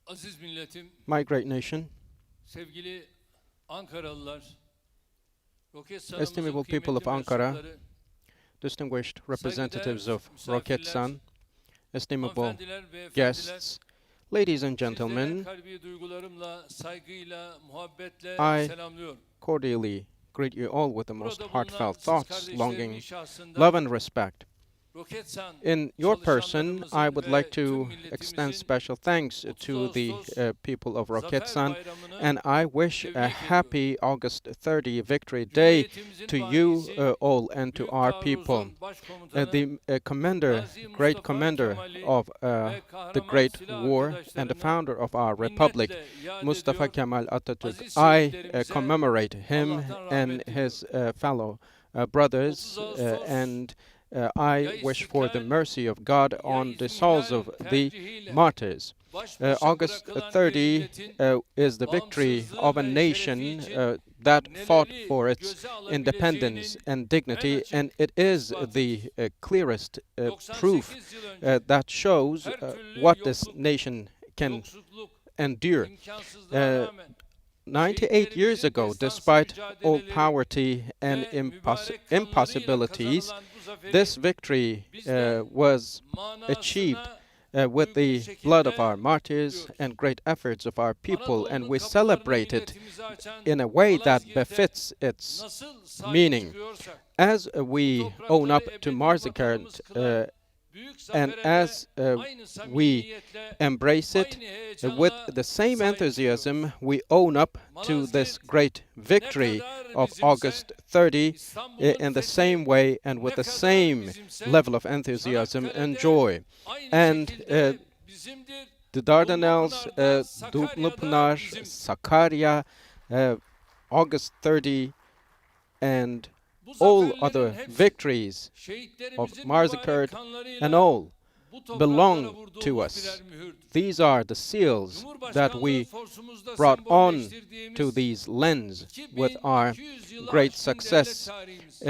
Aziz milletim, My great nation, sevgili Ankaralılar, Roketsan'ımızın estimable people of kıymetli Ankara, mensupları, distinguished saygıdeğer representatives of misafirler, Roketsan, estimable hanımefendiler ve efendiler, guests, ladies and sizlere gentlemen, kalbi duygularımla, saygıyla, muhabbetle I selamlıyorum. cordially greet you all with the most Burada bulunan heartfelt siz thoughts, kardeşlerimin longing, şahsında love and respect. Roketsan In your person, I çalışanlarımızın would like ve tüm to extend milletimizin special thanks 30 to the Ağustos people of Zafer Roketsan, Bayramı'nı and I wish a tebrik ediyorum. happy August 30 Victory Day Cumhuriyetimizin to you banisi, all and to Büyük our people. Taarruz'un başkomutanı The commander, Gazi great Mustafa commander Kemal'i of ve the kahraman Great silah War and the arkadaşlarını founder of our republic, minnetle yad Mustafa ediyor. Kemal Atatürk. Aziz I şehitlerimize commemorate him Allah'tan and rahmet his diliyorum. fellow brothers, 30 Ağustos and ya I wish for the istiklal mercy of God ya on the souls ihlal of the tercihiyle martyrs. baş başa August bırakılan bir 30 milletin is the victory bağımsızlığı of a ve nation şerefi için that fought neleri for its göze independence alabileceğinin and dignity, en açık and it is ispatıdır. the clearest proof 98 yıl önce that shows her türlü what this yokluk, nation can yoksulluk, endure. imkansızlığa rağmen 98 years ago, şehitlerimizin despite destansı all mücadeleleri poverty and ve mübarek kanlarıyla impossibilities, kazanılan bu zaferi this victory bizler was manasına achieved with uygun the blood of şekilde our martyrs kutluyoruz. and great efforts of our people, and Anadolu'nun we kapılarını celebrate it milletimize açan in a way that Malazgirt'e befits its nasıl sahip meaning. çıkıyorsak, As bu we own toprakları up to ebedi Marzikert vatanımız kılan büyük and zafere de as aynı we samimiyetle, embrace it aynı with heyecanla the same sahip enthusiasm, çıkıyoruz. we own up to this Malazgirt great ne victory kadar of bizimse, August 30 İstanbul'un in the fethi same way and with ne the kadar same bizimse, level of enthusiasm and Çanakkale'de joy. aynı And şekilde bizimdir. the Dardanelles, Dumlupınar'da, Dumlupınar, Sakarya'da bizim. Sakarya, August 30, and Bu all zaferlerin other hepsi victories of şehitlerimizin mübarek Marzikert kanlarıyla and all bu topraklara belong to vurduğumuz us. birer mühürdür. These are the seals that Cumhurbaşkanlığı we forsumuzda brought on to sembolleştirdiğimiz these lands with our 2200 yılı great aşkın devlet success, tarihimiz,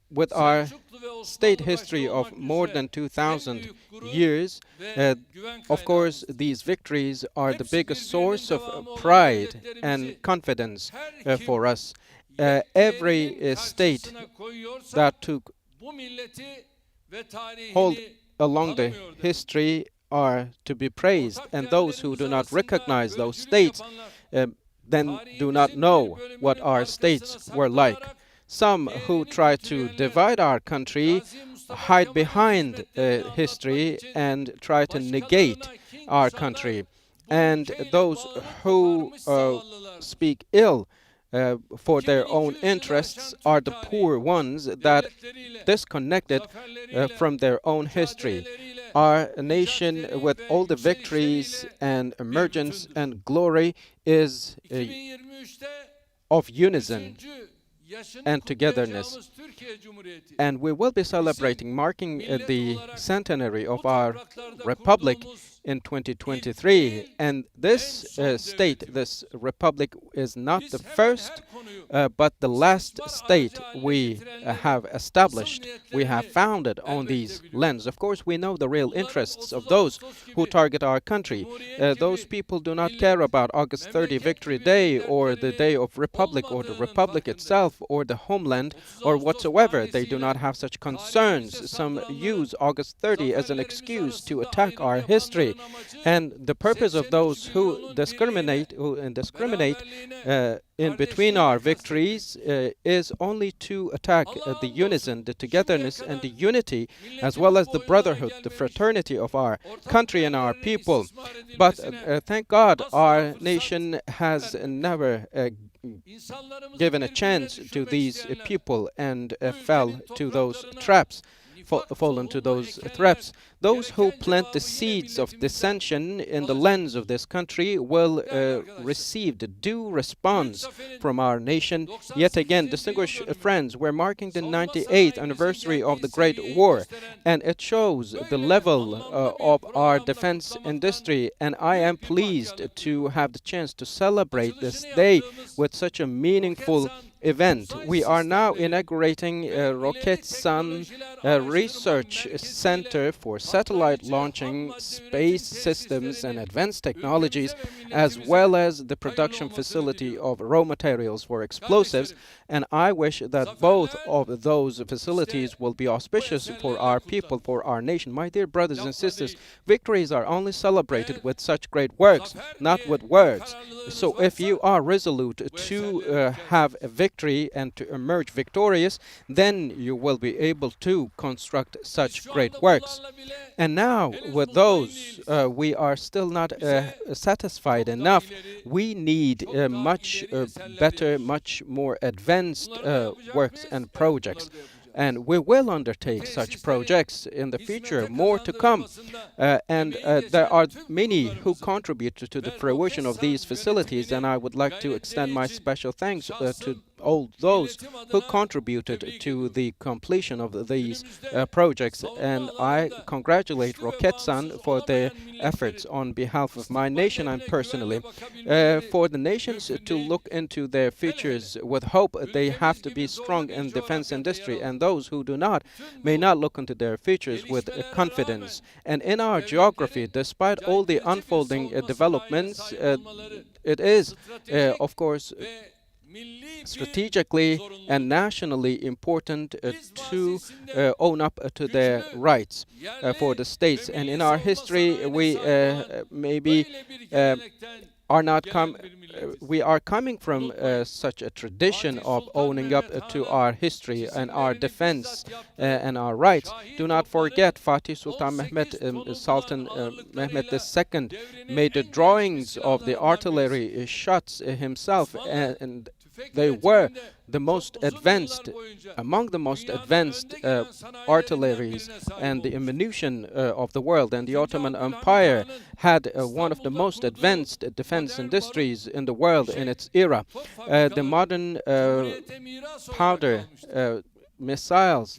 with our Selçuklu ve Osmanlı state başta history of olmak more üzere than en 2,000 büyük gurur years. ve güven Of course, kaynağımızdır. these victories are the Hepsi biggest birbirinin source of devamı olan pride devletlerimizi and confidence her kim for us. yetkilerinin Every state karşısına koyuyorsa that took bu milleti ve hold tarihini along the tanımıyordur. history are to be praised, Ortak and those who değerlerimiz do not arasında recognize those bölücülük states yapanlar, then do not tarihimizin know bir bölümünü what our arkasına states were like. saklanarak Some who try to divide our country Gazi Mustafa hide Kemal'in behind hizmetlerini anlatmak history için and try to negate başkalarına kin our kusanlar, country. bu And ülkeyle those bağını who koparmış zavallılardır. speak ill for their own 2200 yılı interests aşan are Türk the tarihi, poor ones that devletleriyle, disconnected zaferleriyle, from their own history. mücadeleleriyle, Our nation, mücadeleleri with ve all the victories yükselişleriyle and bir emergence bütündür. and glory, is 2023'te of unison 100. yaşını and togetherness. kutlayacağımız Türkiye Cumhuriyeti, And we will be celebrating, marking millet the olarak centenary bu of our topraklarda republic kurduğumuz in 2023. And this en son state, devletimiz. this republic, is not Biz the hemen first her konuyu but the last istismar state aracı haline we getirenlerin have asıl established, we have niyetlerini founded on elbette these biliyoruz. lands. Of course, we know the real Bunların interests 30 of those Ağustos who gibi, target our country. Cumhuriyet Those gibi, people do not millet, care about August 30 memleket Victory gibi Day bir or the dertlerinin Day of Republic or the olmadığının Republic farkındayız. itself or the homeland 30 or Ağustos whatsoever. They do bahanesiyle not have such concerns. tarihimize Some saldıranların, use August 30 as an zaferlerimiz excuse to arasında attack ayrım our history. yapanların amacı And the purpose of 83 those who milyonun discriminate beraberliğine, in between our victories is only to attack the unison, the togetherness, and the unity, as well as the brotherhood, the fraternity of our country and our people. But thank God, our nation has never given a chance to these people and fell to those traps. Fallen to those traps. Those who plant the seeds of dissension in the lands of this country will receive the due response from our nation. Yet again, distinguished friends, we're marking the 98th anniversary of the Great War, and it shows the level of our defense industry, and I am pleased to have the chance to celebrate this day with such a meaningful event. We are now inaugurating Roketsan research center for satellite launching, space systems and advanced technologies, as well as the production facility of raw materials for explosives. And I wish that both of those facilities will be auspicious for our people, for our nation. My dear brothers and sisters, victories are only celebrated with such great works, not with words. So if you are resolute to have a victory and to emerge victorious, then you will be able to construct such great works. And now, with those, we are still not satisfied enough. We need much better, much more advanced works and projects. And we will undertake such projects in the future, more to come. And there are many who contribute to the fruition of these facilities, and I would like to extend my special thanks to all those who contributed to the completion of these projects. And I congratulate Roketsan for their efforts on behalf of my nation and personally. For the nations to look into their futures with hope, they have to be strong in defense industry, and those who do not may not look into their futures with confidence. And in our geography, despite all the unfolding developments, it is, of course, strategically and nationally important to own up to their rights for the states. And in our history, we maybe are not we are coming from such a tradition of owning up to our history and our defense and our rights. Do not forget, Fatih Sultan Mehmet, Sultan Mehmet II made the drawings of the artillery shots himself, and they were the most advanced, among the most advanced artilleries and the ammunition of the world. And the Ottoman Empire had one of the most advanced defense industries in the world in its era. The modern powder missiles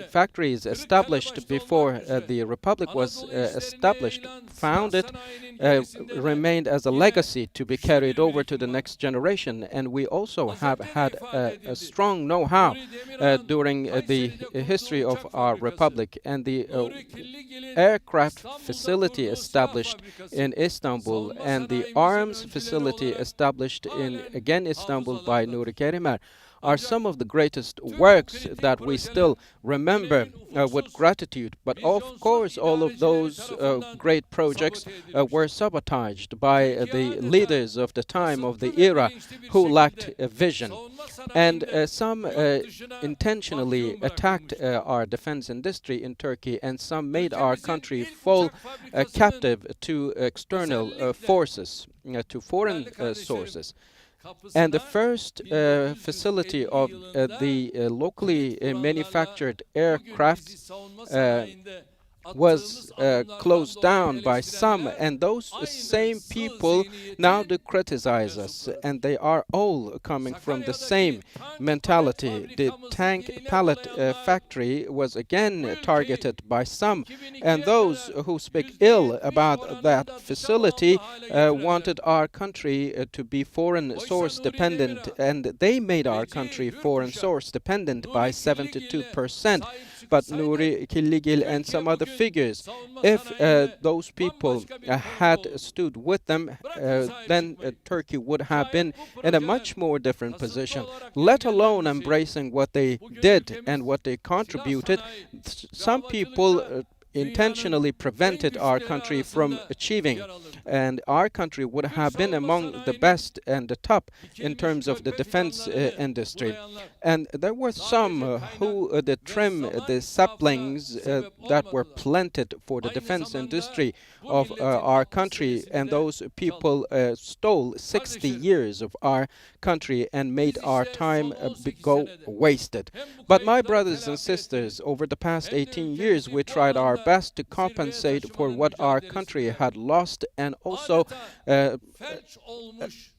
factories established before the Republic was established, founded, remained as a legacy to be carried over to the next generation. And we also have had a strong know-how during the history of our Republic. And the aircraft facility established in Istanbul and the arms facility established in, again, Istanbul by Nuri Kerimer are some of the greatest works that we still remember with gratitude. But of course, all of those great projects were sabotaged by the leaders of the time, of the era, who lacked a vision. And some intentionally attacked our defense industry in Turkey, and some made our country fall captive to external forces, to foreign sources. And the first facility of the locally manufactured aircraft was closed down by some, and those same people now do criticize us, and they are all coming from the same mentality. The tank pallet factory was again targeted by some, and those who speak ill about that facility wanted our country to be foreign source dependent, and they made our country foreign source dependent by 72%. But Nuri Killigil and some other figures, if those people had stood with them, then Turkey would have been in a much more different position, let alone embracing what they did and what they contributed. Some people intentionally prevented our country from achieving, and our country would have been among the best and the top in terms of the defense industry. And there were some who did trim the saplings that were planted for the defense industry of our country, and those people stole 60 years of our country and made our time go wasted. But my brothers and sisters, over the past 18 years, we tried our best to compensate for what our country had lost, and also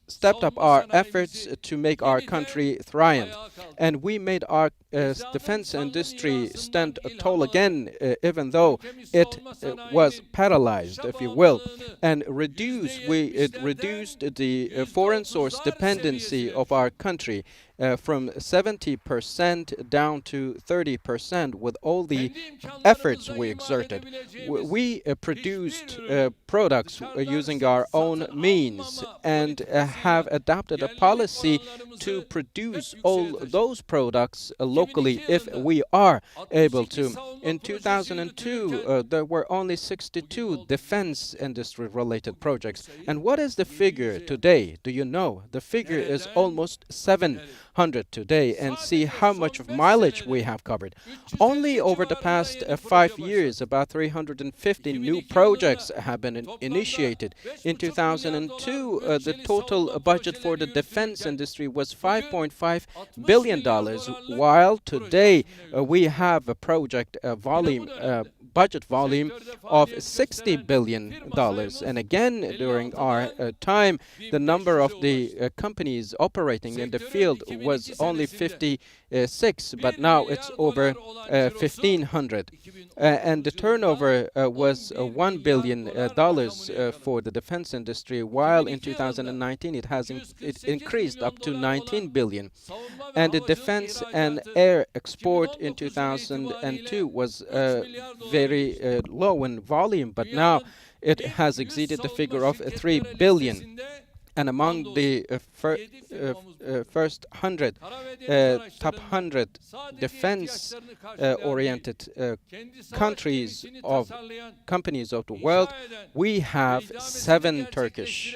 stepped up our efforts to make our country thrive. And we made our defense industry stand tall again, even though it was paralyzed, if you will, and it reduced the foreign source dependency of our country from 70% down to 30% with all the efforts we exerted. We produced products using our own means and have adopted a policy to produce all those products locally if we are able to. In 2002, there were only 62 defense industry related projects. And what is the figure today? Do you know? The figure is almost 700 today, and see how much of mileage we have covered. Only over the past 5 years, about 350 new projects have been initiated. In 2002, the total budget for the defense industry was $5.5 billion, while today we have a project budget volume of $60 billion. And again, during our time, the number of the companies operating in the field was only 56, but now it's over 1,500. And the turnover was $1 billion for the defense industry, while in 2019 it increased up to 19 billion. And the defense and air export in 2002 was very low in volume, but now it has exceeded the figure of 3 billion. And among the first 100, top 100 defense-oriented companies of the world, we have 7 Turkish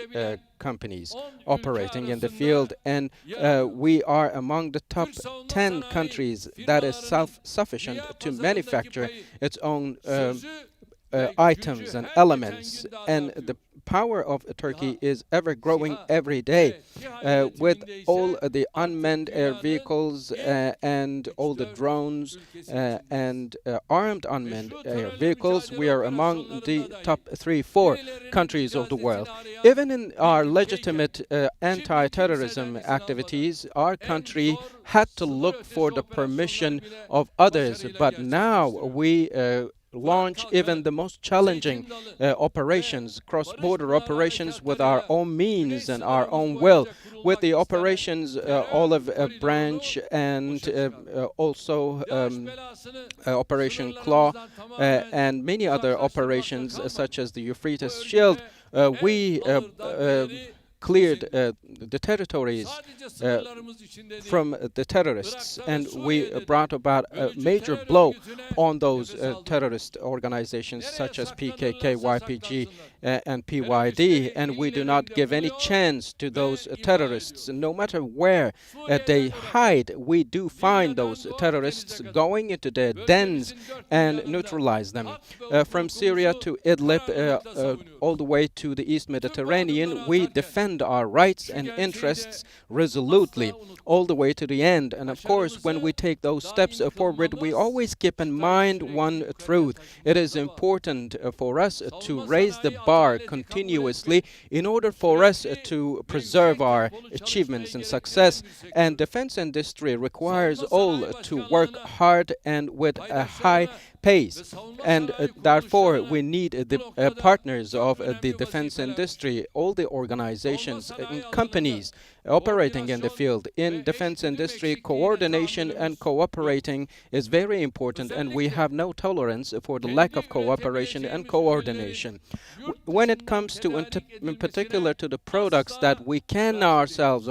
companies operating in the field, and we are among the top 10 countries that is self-sufficient to manufacture its own items and elements, and the power of Turkey is ever growing every day with all the unmanned air vehicles and all the drones and armed unmanned air vehicles. We are among the top 3-4 countries of the world. Even in our legitimate anti-terrorism activities, our country had to look for the permission of others, but now we launch even the most challenging operations, cross-border operations, with our own means and our own will. With the operations Olive Branch and also Operation Claw and many other operations such as the Euphrates Shield, we cleared the territories from the terrorists, and we brought about a major blow on those terrorist organizations such as PKK, YPG, and PYD, and we do not give any chance to those terrorists. No matter where they hide, we do find those terrorists, going into their dens and neutralize them. From Syria to Idlib, all the way to the East Mediterranean, we defend our rights and interests resolutely all the way to the end. And of course, when we take those steps forward, we always keep in mind one truth. It is important for us to raise the bar continuously in order for us to preserve our achievements and success. And defense industry requires all to work hard and with a high pace, and therefore we need the partners of the defense industry, all the organizations and companies operating in the field. In defense industry, coordination and cooperating is very important, and we have no tolerance for the lack of cooperation and coordination. When it comes to, in particular, to the products that we can ourselves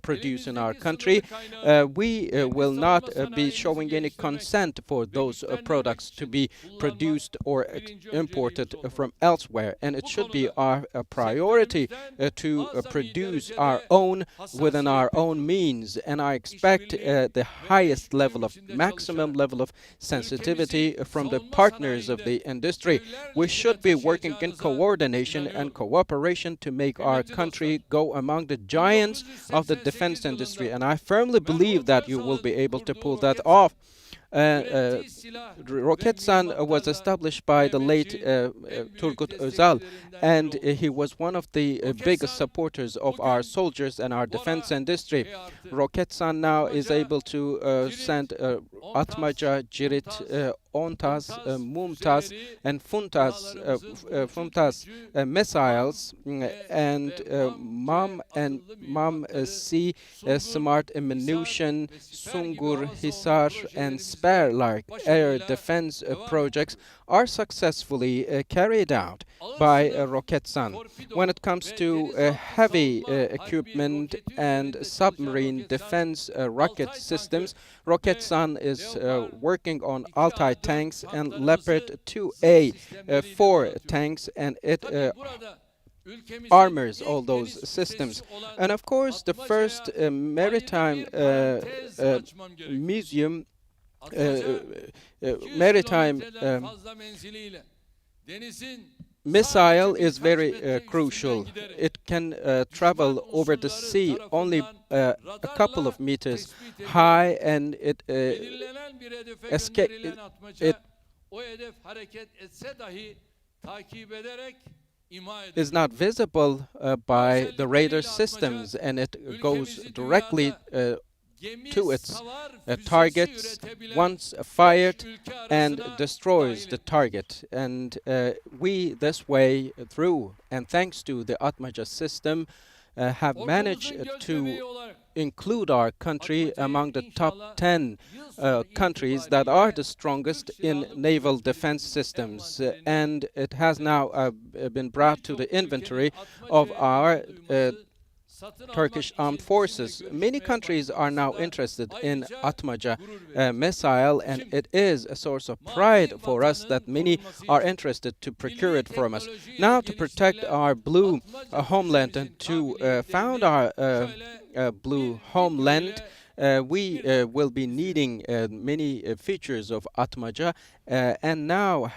produce in our country, we will not be showing any consent for those products to be produced or imported from elsewhere, and it should be our priority to produce our own within our own means. And I expect the highest level of maximum level of sensitivity from the partners of the industry. We should be working in coordination and cooperation to make our country go among the giants of the defense industry, and I firmly believe that you will be able to pull that off. Roketsan was established by the late Turgut Özal, and he was one of the biggest supporters of our soldiers and our defense industry. Roketsan now is able to send Atmaca, Cirit, Ontas, Mumtaz, and Funtas missiles, and MAM-C smart ammunition, Sungur, Hisar, and Spare-like air defense projects are successfully carried out by Roketsan. When it comes to heavy equipment and submarine defense rocket systems, Roketsan is working on Altay tanks and Leopard 2A 4 tanks, and it armors all those systems. And of course, the first maritime museum, maritime missile is very crucial. It can travel over the sea only a couple of meters high, and it is not visible by the radar systems, and it goes directly to its targets once fired and destroys the target. And we this way, through and thanks to the Atmaca system, have managed to include our country among the top 10 countries that are the strongest in naval defense systems. And it has now been brought to the inventory of our Turkish armed forces. Many countries are now interested in Atmaca missile, and it is a source of pride for us that many are interested to procure it from us. Now, to protect our blue homeland and to found our blue homeland, we will be needing many features of Atmaca, and now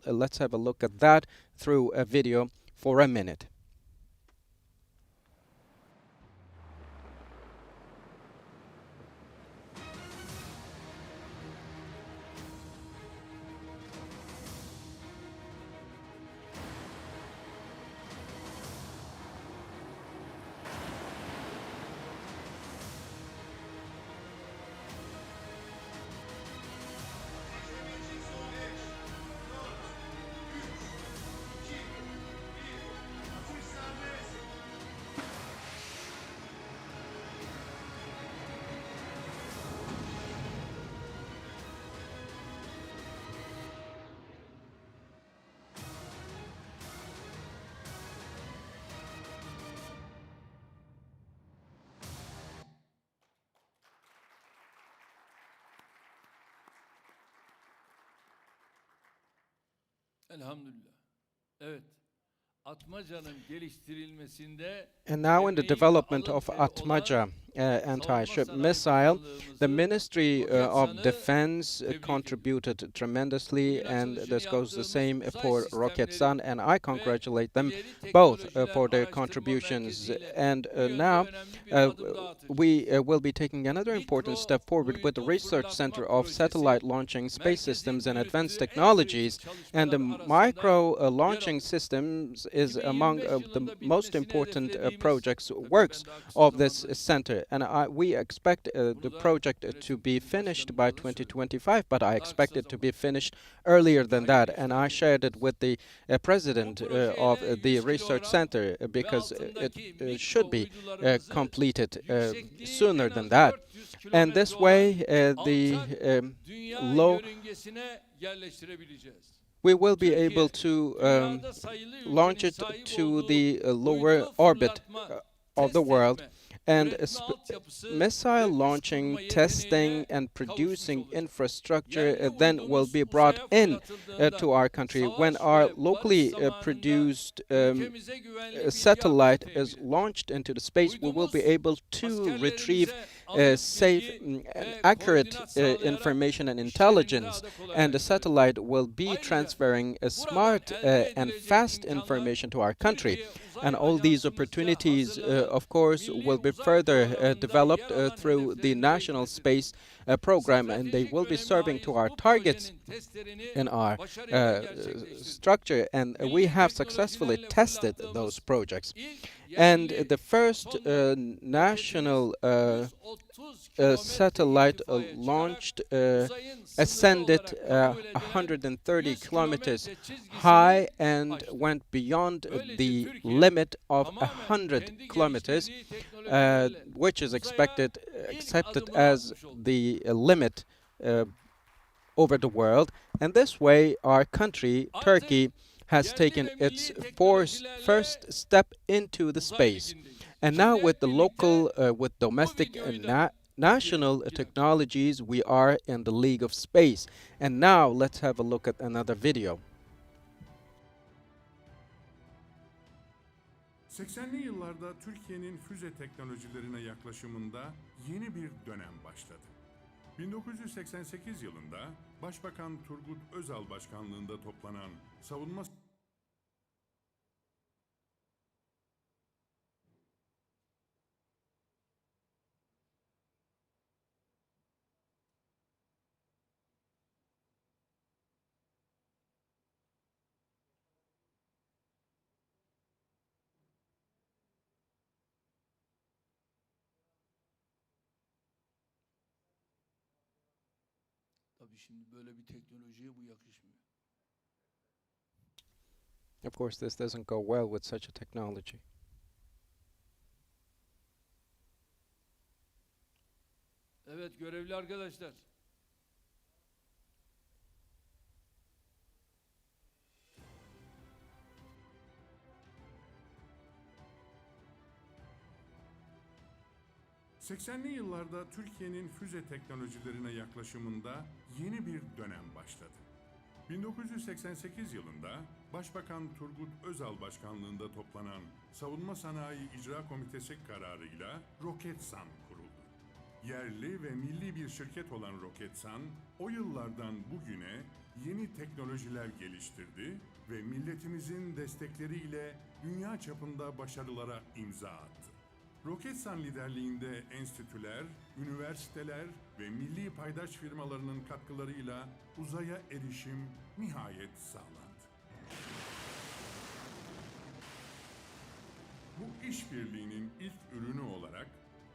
let's have a look at that through a video for a minute. Elhamdülillah. Evet. Atmaca'nın geliştirilmesinde And now in the development of Atmaca anti-ship missile, the Ministry of Defense contributed tremendously, and this goes the same for Roketsan, and I congratulate them both for their contributions. And now we will be taking another important step forward with the Research Center of Satellite Launching Space Systems and Advanced Technologies, and the micro launching systems is among the most important works of this center. And we expect the project to be finished by 2025, but I expect it to be finished earlier than that. And I shared it with the president of the research center because it should be completed sooner than that. And this way, we will be able to launch it to the lower orbit of the world. And missile launching, testing, and producing infrastructure then will be brought in to our country. When our locally produced satellite is launched into the space, we will be able to retrieve safe, accurate information and intelligence, and the satellite will be transferring smart and fast information to our country. And all these opportunities, of course, will be further developed through the national space program, and they will be serving to our targets in our structure, and we have successfully tested those projects. And the first national satellite launched ascended 130 kilometers high and went beyond the limit of 100 kilometers, which is accepted as the limit over the world. And this way our country, Turkey, has taken its first step into the space. And now with the local, with domestic and national technologies, we are in the league of space. And now let's have a look at another video. 80'li yıllarda Türkiye'nin füze teknolojilerine yaklaşımında yeni bir dönem başladı. 1988 yılında Başbakan Turgut Özal başkanlığında toplanan savunma Tabii şimdi böyle bir teknolojiye bu yakışmıyor. Of course, this doesn't go well with such a technology. Evet görevli arkadaşlar. ...80'li yıllarda Türkiye'nin füze teknolojilerine yaklaşımında yeni bir dönem başladı. 1988 yılında Başbakan Turgut Özal başkanlığında toplanan Savunma Sanayi İcra Komitesi kararıyla Roketsan kuruldu. Yerli ve milli bir şirket olan Roketsan, o yıllardan bugüne yeni teknolojiler geliştirdi ve milletimizin destekleriyle dünya çapında başarılara imza attı. Roketsan liderliğinde enstitüler, üniversiteler ve milli paydaş firmalarının katkılarıyla uzaya erişim nihayet sağlandı. Bu işbirliğinin ilk ürünü olarak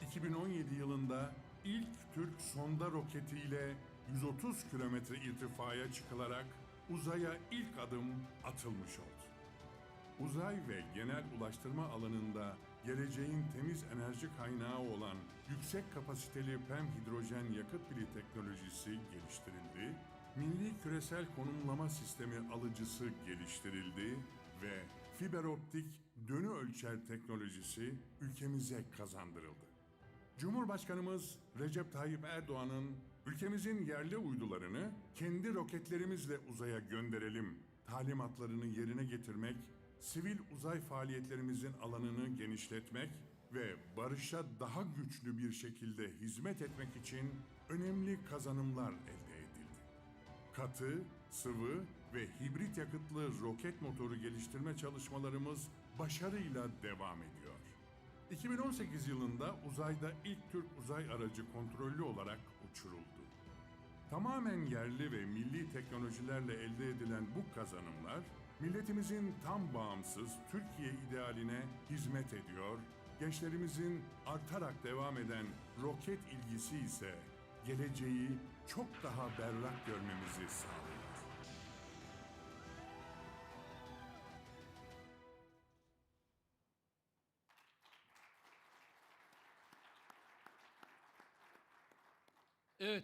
2017 yılında ilk Türk sonda roketiyle 130 kilometre irtifaya çıkılarak uzaya ilk adım atılmış oldu. Uzay ve genel ulaştırma alanında geleceğin temiz enerji kaynağı olan yüksek kapasiteli PEM hidrojen yakıt pili teknolojisi geliştirildi, milli küresel konumlama sistemi alıcısı geliştirildi ve fiber optik dönü ölçer teknolojisi ülkemize kazandırıldı. Cumhurbaşkanımız Recep Tayyip Erdoğan'ın ülkemizin yerli uydularını kendi roketlerimizle uzaya gönderelim talimatlarını yerine getirmek, sivil uzay faaliyetlerimizin alanını genişletmek ve barışa daha güçlü bir şekilde hizmet etmek için önemli kazanımlar elde edildi. Katı, sıvı ve hibrit yakıtlı roket motoru geliştirme çalışmalarımız başarıyla devam ediyor. 2018 yılında uzayda ilk Türk uzay aracı kontrollü olarak uçuruldu. Tamamen yerli ve milli teknolojilerle elde edilen bu kazanımlar, milletimizin tam bağımsız Türkiye idealine hizmet ediyor, gençlerimizin artarak devam eden roket ilgisi ise geleceği çok daha berrak görmemizi sağlıyor. Evet.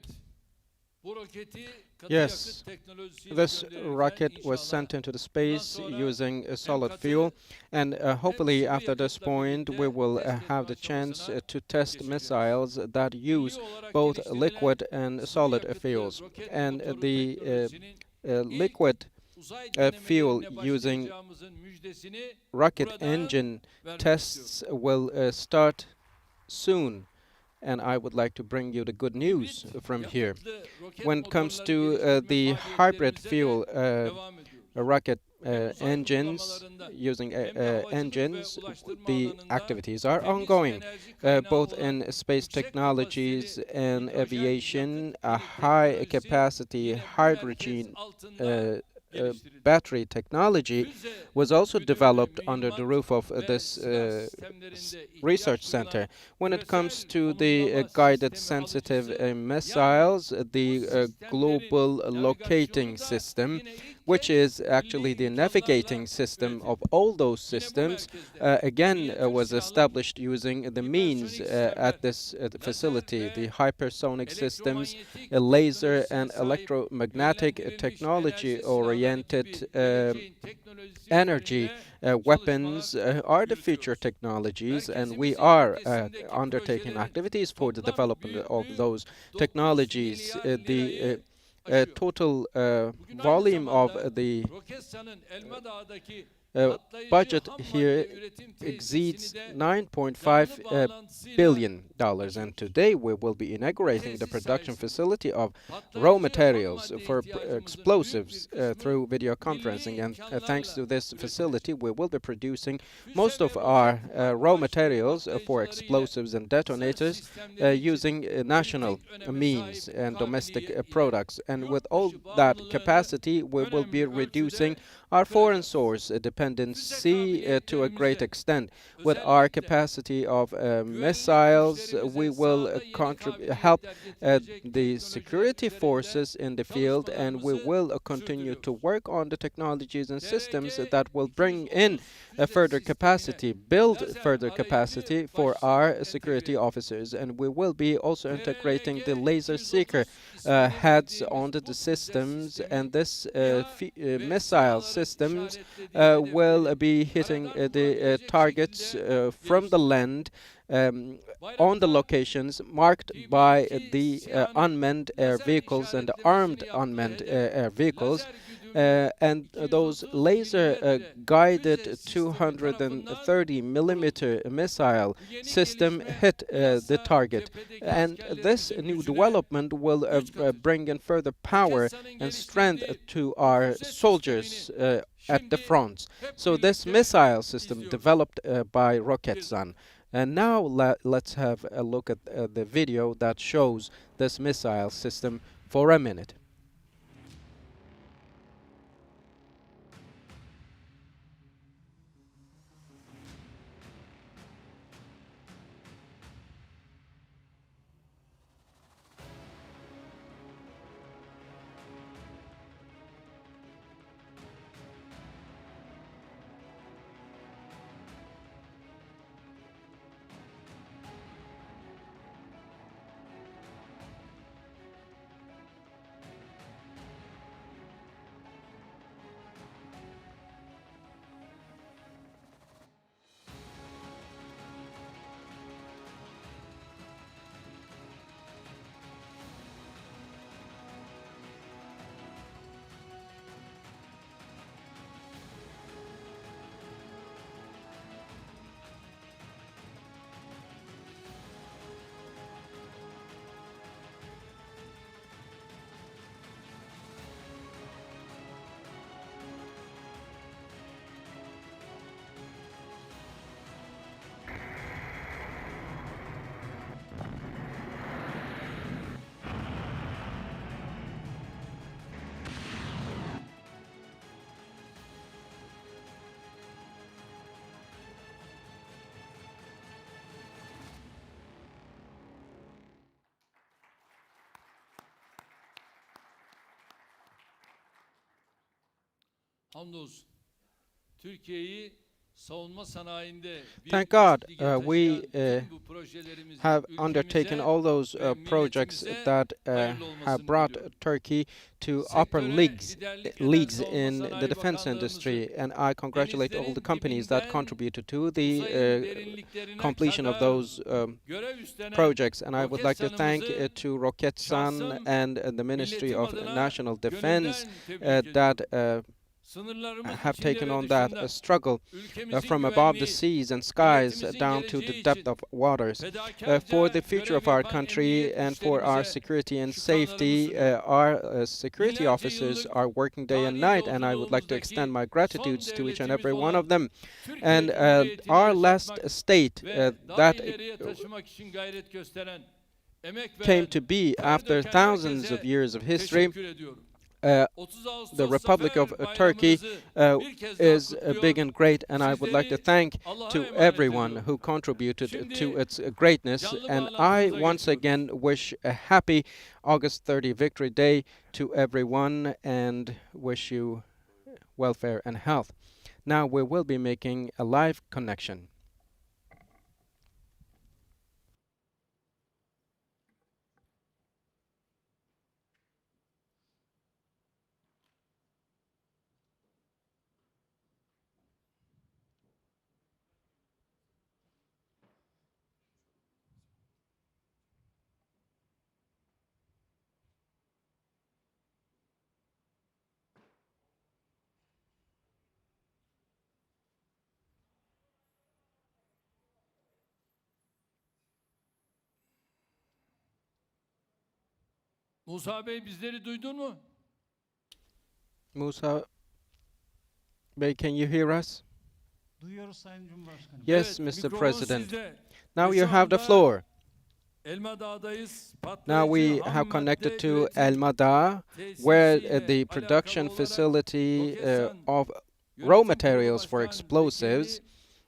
Bu roketi katı Yes, yakıt teknolojisiyle this gönderirken rocket was inşallah sent into the space sonra using hem solid katı fuel, and hopefully sıvı after this yakıtla point we birlikte will test etme have the chance aşamasına to test geçeceğiz. missiles that Milli use olarak both geliştirilen liquid and sıvı solid yakıtlı fuels. roket And motoru the teknolojisinin liquid uzay fuel denemelerine using başlayacağımızın müjdesini rocket burada engine vermek tests istiyorum. will start soon, and I would like to bring you the good news Hibrit from here. yakıtlı roket When it comes motorları to the geliştirme hybrid faaliyetlerimize de fuel devam ediyoruz. rocket engines, using engines. The activities are temiz ongoing, enerji kaynağı both olan in space yüksek technologies kapasite and hidrojen aviation. yakıt A high teknolojisi capacity yine bu merkez hydrogen altında geliştirildi. battery technology Füze was also güdümlü developed under the mühimmat roof of ve this silah sistemlerinde research ihtiyaç center. duyulan When it comes küresel to the konumlama guided sistemi sensitive alıcısı, missiles, bu the sistemlerin global locating navigasyonu da system, yine ilk which kez is actually the milli navigating imkanlarla system of üretildi. all those Yine bu systems, merkezde again minyatür was silahlı, established using the means hipersonik sistemler, at this lazer facility. The ve hypersonic systems, elektromanyetik laser teknolojisine and sahip electromagnetic yönlendirilmiş technology enerji silahları oriented gibi geleceğin teknolojisi energy üzerinde weapons çalışmalar are the future yürütüyoruz. technologies, and we Merkezimizin are ötesindeki undertaking projelerin activities for the toplam development of büyüklüğü those 9 technologies. milyar The lirayı aşıyor. total Bugün aynı volume of zamanda the Roketsan'ın Elmadağ'daki budget patlayıcı ham here madde üretim exceeds tesisini de $9.5 canlı bağlantısıyla billion. And açıyoruz. today we will be inaugurating the Tesis production sayesinde facility of patlayıcı raw ham materials madde for ihtiyacımızın explosives büyük bir through video kısmı conferencing. milli And thanks to imkanlarla this facility, we will be producing füze most ve of our roket raw başlı materials for patlayıcıları ile explosives and sınır detonators sistemleri için using national kritik öneme means sahip bu and domestic kabiliyet ile products. And yurt with all dışı that bağımlılığını capacity, we will be önemli reducing ölçüde our foreign kıracağız. source Füze dependency to a great kabiliyetlerimizle extent. With our özellikle capacity of güvenlik missiles, we güçlerimize will sahada yeni help kabiliyetler getirecek the teknolojiler security üzerinde forces in the field, and we çalışmalarımızı will continue to sürdürüyoruz. work on the technologies and systems that will bring 230 in füze further sistemine capacity, build lazer further arayüzü capacity for başlığı our entegre security ediyoruz. officers, and we will be also integrating the TRLG laser 230 seeker ismini heads verdiğimiz onto bu the füze systems, sistemi and this İHA ve missile SİHA'ların systems işaretlediği will hedefleri be hitting karadan the vurabilecek targets şekilde from the geliştiriyoruz. land on the Bayraktar locations marked by the TB2 unmanned air lazer vehicles and işaretlemesini armed yaptığı unmanned hedef, air vehicles. lazer güdümlü And those 230 laser milimetre guided füze sistemi tarafından 230 millimeter missile Bu yeni system gelişme hit the bilhassa target. cephedeki And this askerlerimizin new gücüne development will güç katacak. bring in further power Roketsan'ın and strength geliştirdiği to bu our füze soldiers sistemini at the şimdi fronts. hep So this birlikte missile system izliyoruz. developed by Bir Roketsan. And now let's have a look at the video that shows this missile system for a minute. Hamdolsun. Türkiye'yi savunma sanayinde bir Thank God üst lige we taşıyan tüm bu projelerimizin have ülkemize undertaken all those ve projects milletimize that hayırlı have olmasını brought diliyorum. Turkey to upper Sektöre leagues liderlik eden leagues Savunma in the Sanayi defense Bakanlığımızı industry, and I congratulate all the denizlerin companies that dibinden contributed to the uzayın derinliklerine completion of kadar those görev üstlenen projects. And I would like to thank Roketsan'ımızı to Roketsan şahsım, and the Ministry milletim of adına National Defense gönülden tebrik ediyorum. that sınırlarımız have içinde taken ve on that dışında struggle ülkemizin from above the güvenliği, seas and skies milletimizin down to the geleceği depth için of waters. For fedakarca the future of görev our yapan country emniyet and for our güçlerimize security and şükranlarımı safety, sunuyorum. our security Binlerce officers yıllık are working day and tarihi night, and I would like to extend yolculuğumuzdaki my son gratitudes to each and devletimiz every one olan of them. Türkiye And Cumhuriyeti'ni our last yaşatmak state ve daha that ileriye taşımak için gayret gösteren, emek came veren, to be ter after döken thousands of herkese years of history. teşekkür ediyorum. 30 30 the Ağustos Republic of Zafer Turkey Bayramımızı bir kez daha is big kutluyor. and great, and I would like to Sizleri thank Allah'a to emanet everyone ediyorum. who contributed to Şimdi its greatness. canlı And I bağlantımıza once geçiyoruz. again wish a happy August 30 Victory Day to everyone and wish you welfare and health. Now we will be making a live connection. Musa Bey bizleri duydun mu? Musa Bey, can you hear us? Duyuyoruz Sayın Cumhurbaşkanım. Yes, Evet, Mr. mikrofon President. sizde. Now Ve you şu have the anda floor. Elmadağ'dayız. Now we Patlayıcı have ham connected madde to üretim Elmada, tesisiyle where the production alakalı olarak facility Roketsan of Yönetim raw Kurulu materials for Başkan explosives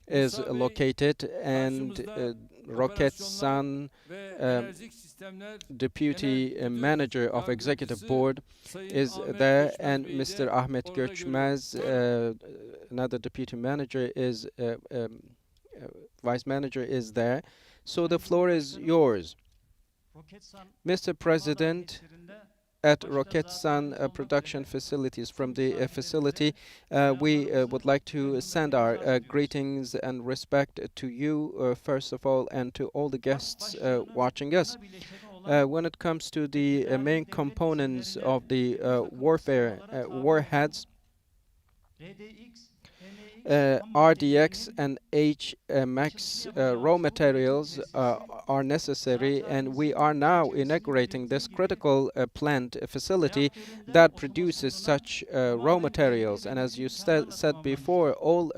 Vekili is Musa Bey located, and karşımızda Roketsan ve um, enerjik sistemler deputy Genel Müdür manager of executive Yardımcısı board Sayın is Ahmet there, Göçmez and Bey'i Mr. de Ahmet orada Göçmez, görüyorum. another deputy manager, is vice manager is there. So the floor is yours, Roketsan Mr. President. tesislerinde At Roketsan production facilities. From the facility, we would like to send our greetings and respect to you, first of all, and to all the guests watching us. When it comes to the main components of the warfare warheads, RDX, RDX and HMX raw materials are necessary, and we are now inaugurating this critical plant facility that produces such raw materials. And as you said before, all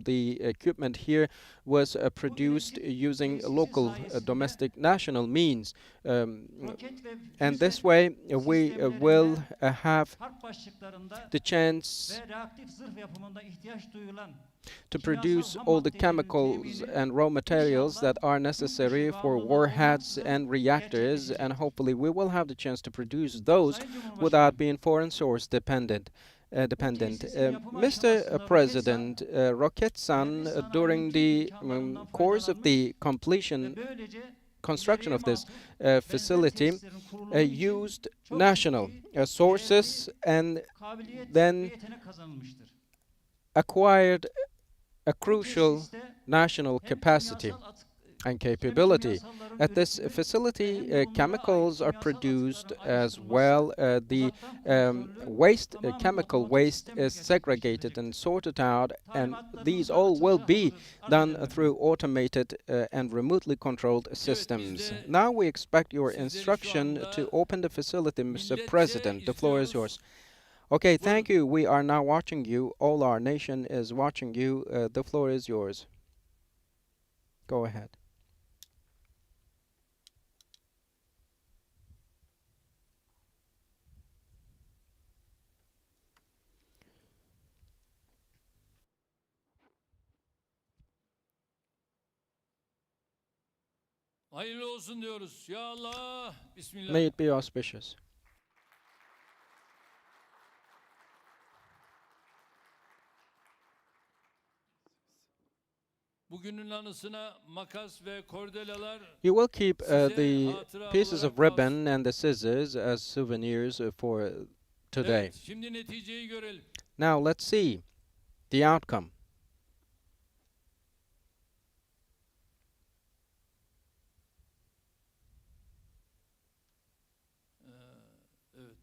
the equipment here was produced using local domestic national means. And this way we will have harp başlıklarında the chance ve reaktif zırh yapımında ihtiyaç duyulan to produce all the chemicals and raw materials that are necessary for warheads and reactors, and hopefully we will have the chance to produce those without being foreign source dependent. Mr. President, Roketsan, during the course of the construction of this facility, used national sources and then acquired a crucial national capacity and capability. At this facility, chemicals are produced as well. The chemical waste is segregated and sorted out, and these all will be done through automated and remotely controlled systems. Now we expect your instruction to open the facility, Mr. President. The floor is yours. Okay, thank you. We are now watching you. All our nation is watching you. The floor is yours. Go ahead. Hayırlı olsun diyoruz. Ya Allah, Bismillah. May it be auspicious. Bugünün anısına makas ve kordelalar You will keep size the hatıra pieces olarak of ribbon and the scissors as souvenirs for today. Evet, şimdi neticeyi görelim. Now let's see the outcome. Evet.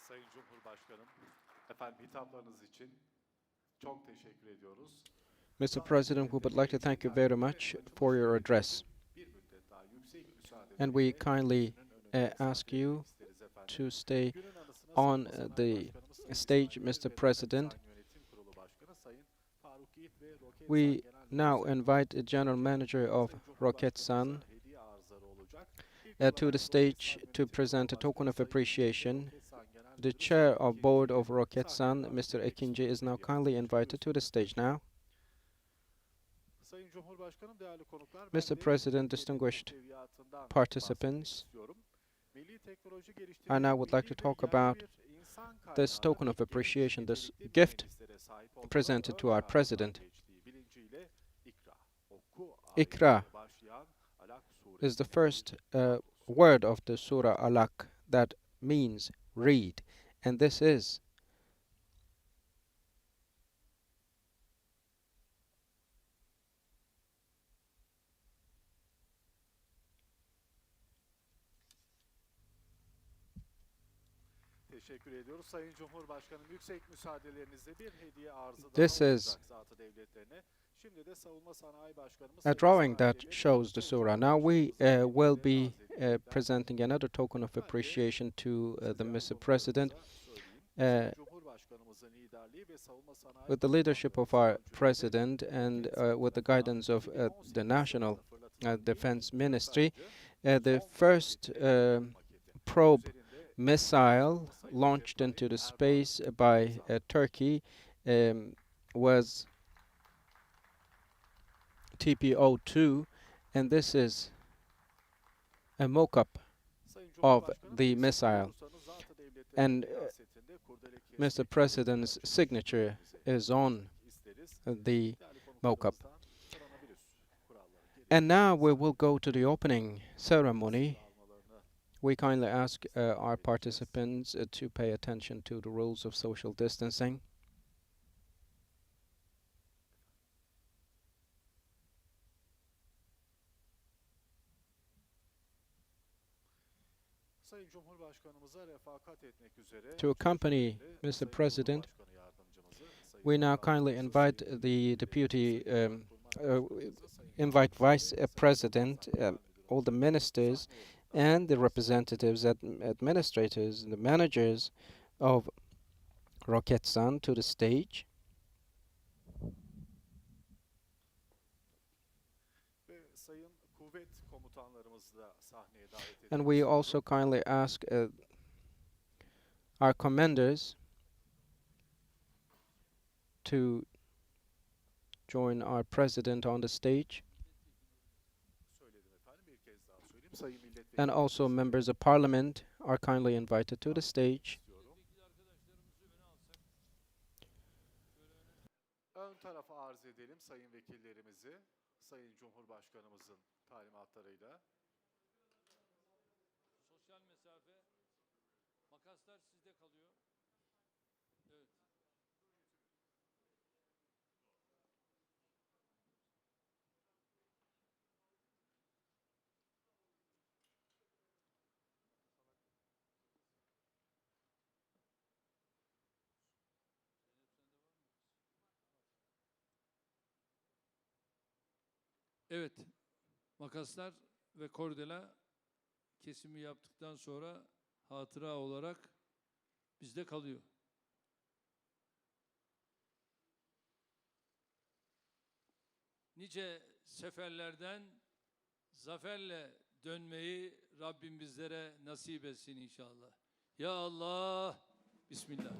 Sayın Cumhurbaşkanım, efendim hitaplarınız için çok teşekkür ediyoruz. Mr. President, we would like to thank you very much for your address. Bir müddet daha yüksek müsaade And we kindly ask you to stay on the stage, Mr. President. We now invite the General Manager of Roketsan to the stage to present a token of appreciation. The Chair of Board of Roketsan, Mr. Ekinci, is now kindly invited to the stage now. Mr. President, distinguished participants, I now would like to talk about this token of appreciation, this gift presented to our President. Ikra is the first word of the Surah Alaq that means read, and this is Teşekkür ediyoruz. Sayın Cumhurbaşkanım, yüksek müsaadelerinizle bir hediye arzı daha This is olacak zatı devletlerine. Şimdi de Savunma Sanayi Başkanımız a drawing that shows the surah. Now we will be presenting another token of appreciation to the Mr. President. With the leadership of our President and with the guidance of the National Defense Ministry, the first probe missile launched into the space by Turkey was TP-02, and this is a mock-up of the missile, and Mr. President's signature is on the mock-up. And now we will go to the opening ceremony. We kindly ask our participants to pay attention to the rules of social distancing. Sayın Cumhurbaşkanımıza refakat etmek üzere To accompany Mr. President, we now kindly invite the deputy, invite Vice President, all the ministers, and the representatives, administrators, and the managers of Roketsan to the stage. ve sayın kuvvet komutanlarımızı da sahneye davet ediyoruz. And we also kindly ask our commanders to join our president on the stage, Söyledim efendim, bir kez daha söyleyeyim. Sayın milletvekili and also members of parliament are kindly invited to the stage. Ön tarafa arz edelim sayın vekillerimizi, Sayın Cumhurbaşkanımızın talimatlarıyla. Sosyal mesafe, makaslar sizde kalıyor. Evet. Evet, makaslar ve kordela kesimi yaptıktan sonra hatıra olarak bizde kalıyor. Nice seferlerden zaferle dönmeyi Rabbim bizlere nasip etsin inşallah. Ya Allah, Bismillah.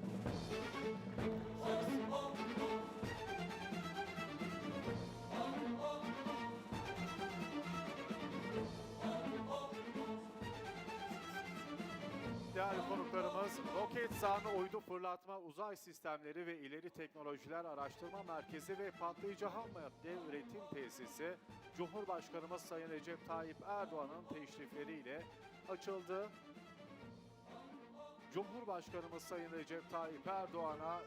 Değerli konuklarımız, Roketsan Uydu Fırlatma Uzay Sistemleri ve İleri Teknolojiler Araştırma Merkezi ve Patlayıcı Ham Madde Üretim Tesisi, Cumhurbaşkanımız Sayın Recep Tayyip Erdoğan'ın teşrifleriyle açıldı. Cumhurbaşkanımız Sayın Recep Tayyip Erdoğan'a